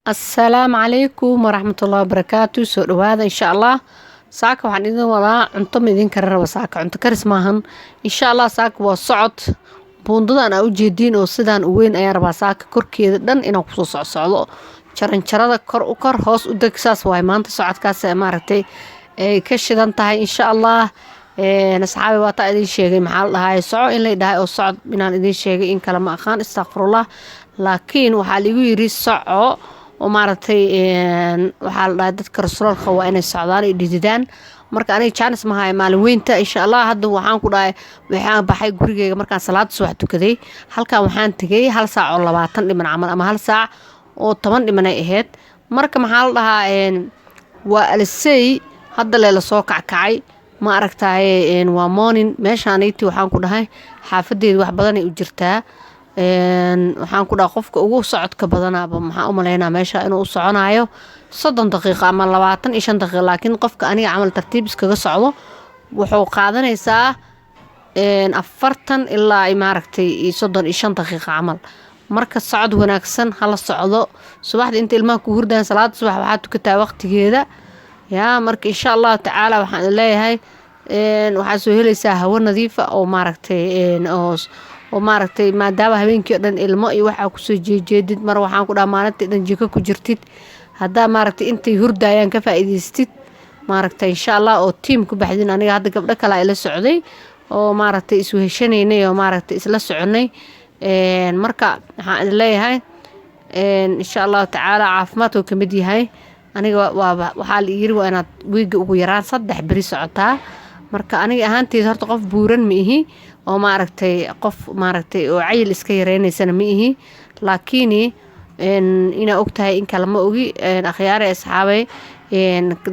السلام عليكم ورحمة الله وبركاته. سو دhowaada insha Allah. saaka waxaan idin wadaa cunto midin kara raba saaka cunto karis maahan insha Allah. saaka waa socod buundadan aa u jeediin oo sidaan u weyn ayaa rabaa saaka korkeeda dhan inaan ku soo socdo jaranjarada kor u kor hoos u deg saas waay maanta socodkaas maaragtay ay ka shidan tahay insha Allah. asxaabi waa taa idin sheegay maxaa la dhahay soco in la dhahay oo socod inaan idin sheegay in kala ma aqaan astaghfirullah, laakiin waxaa liigu yiri soco oo maaragtay waxaa la dhahay dadka rasuulka waa inay socdaan ay dhididaan. marka aniga jaanis ma hayo maalin weynta insha Allah. hadda waxaan ku dhahay waxaan baxay gurigeyga markaan salaad subax tukaday halkaan waxaan tagay 1 saac oo 20 dhiman camal ama 1 saac oo 10 dhiman ay ahayd. marka maxaa la dhahaa waa alisay hadda la soo kackacay ma aragtay waa morning meeshaaniti waxaan ku dhahay xaafadeeda wax badan ay u jirtaa. waxaan ku dhahay qofka ugu socodka badanaaba maxaa u maleynaa meesha inuu u soconayo 30 daqiiqo ama 25 daqiiqo, laakiin qofka aniga camal tartiib iskaga socdo wuxuu qaadanaysaa 40 ilaa maaragtay 35 daqiiqo camal. marka socod wanaagsan hala socdo subaxdii inta ilmaha ku hurdaan salaada subax waxaa tukataa waqtigeeda yaa. marka insha Allah tacaala waxaan leeyahay waxaa soo helaysaa hawo nadiif ah oo maaragtay oo maaragtay maadaama habeenkii dhan ilmo iyo waxa ku soo jeedid mar waxaan ku dhamaa maalintii dhan jiko ku jirtid hadda maaragtay intay hurdayaan ka faa'iideystid maaragtay insha Allah oo team ku baxdin. aniga hadda gabdho kale ay la socday oo maaragtay isu heshaneynay oo maaragtay isla soconay. marka waxaan leeyahay insha Allah tacaala caafimaadku ka mid yahay. aniga waxaa la yiri waa inaad wiiga ugu yaraan 3 bari socotaa. marka aniga ahaanteeda horta qof buuran ma ihi oo maaragtay qof maaragtay oo cayil iska yareynaysan ma ihi, laakiin ina ogtahay in kala ma ogi akhyaar asxaabay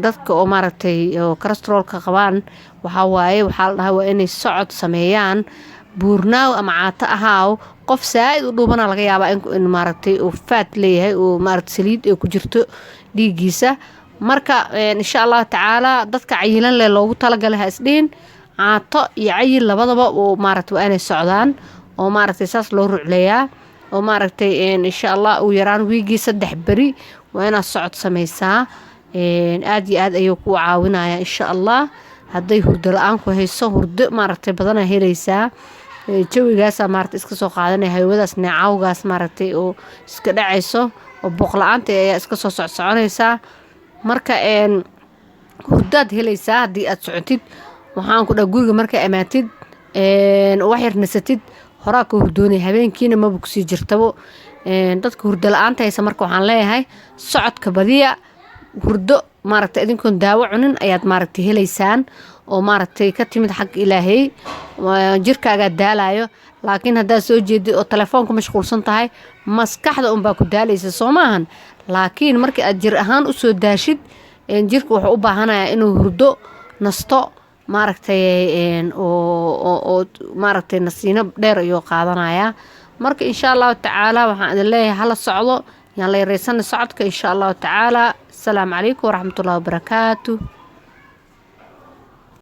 dadka oo maaragtay oo cholesterolka qabaan waxa waaye waxaa la dhahaa waa inay socod sameeyaan buurnaaw ama caata ahaaw. qof saaid u dhuubana laga yaabaa in maaragtay oo fat leeyahay oo maaragtay saliid ay ku jirto dhiigiisa. marka insha Allah tacaala dadka cayilan leh loogu talagalay ha isdhiin caato iyo cayil labadaba oo maaragtay waa inay socdaan oo maaragtay saas loo rucleeyaa oo maaragtay insha Allah uu yaraan wiigii 3 bari waa inaad socod sameysaa. aad iyo aad ayuu ku caawinaya insha Allah. hadday hurdo la'aan ku hayso hurdo maaragtay badan helaysaa jawigaas maaragtay iska soo qaadanay hawadaas neecawgaas maaragtay oo iska dhacayso oo booq la'aanta ayaa iska soo soconaysaa. marka hurdaad helaysaa haddii aad socotid waxaan ku dhahay guriga markay amaatid wax yar nasatid horaa ka hurdoonay habeenkiina maba kusii jirtabo. dadka hurdo la'aanta haysa marka waxaan leeyahay socodka badiya hurdo maaragtay idinkoon daawo cunin ayaad maaragtay helaysaan oo maaragtay ka timid xag ilaahay jirkaaga daalayo. laakiin haddaad soo jeedid oo telefoonka mashquulsan tahay maskaxda unbaa ku daalaysa soo maahan. laakiin markii aad jir ahaan u soo daashid jirka wuxuu u baahanayaa inuu hurdo nasto maaragtay oo maaragtay nasiino dheer ayuu qaadanayaa. marka insha Allah tacaala waxaan idin leeyahay hala socdo yaan la yareysan socodka insha Allah tacaala. السلام عليكم ورحمة الله وبركاته.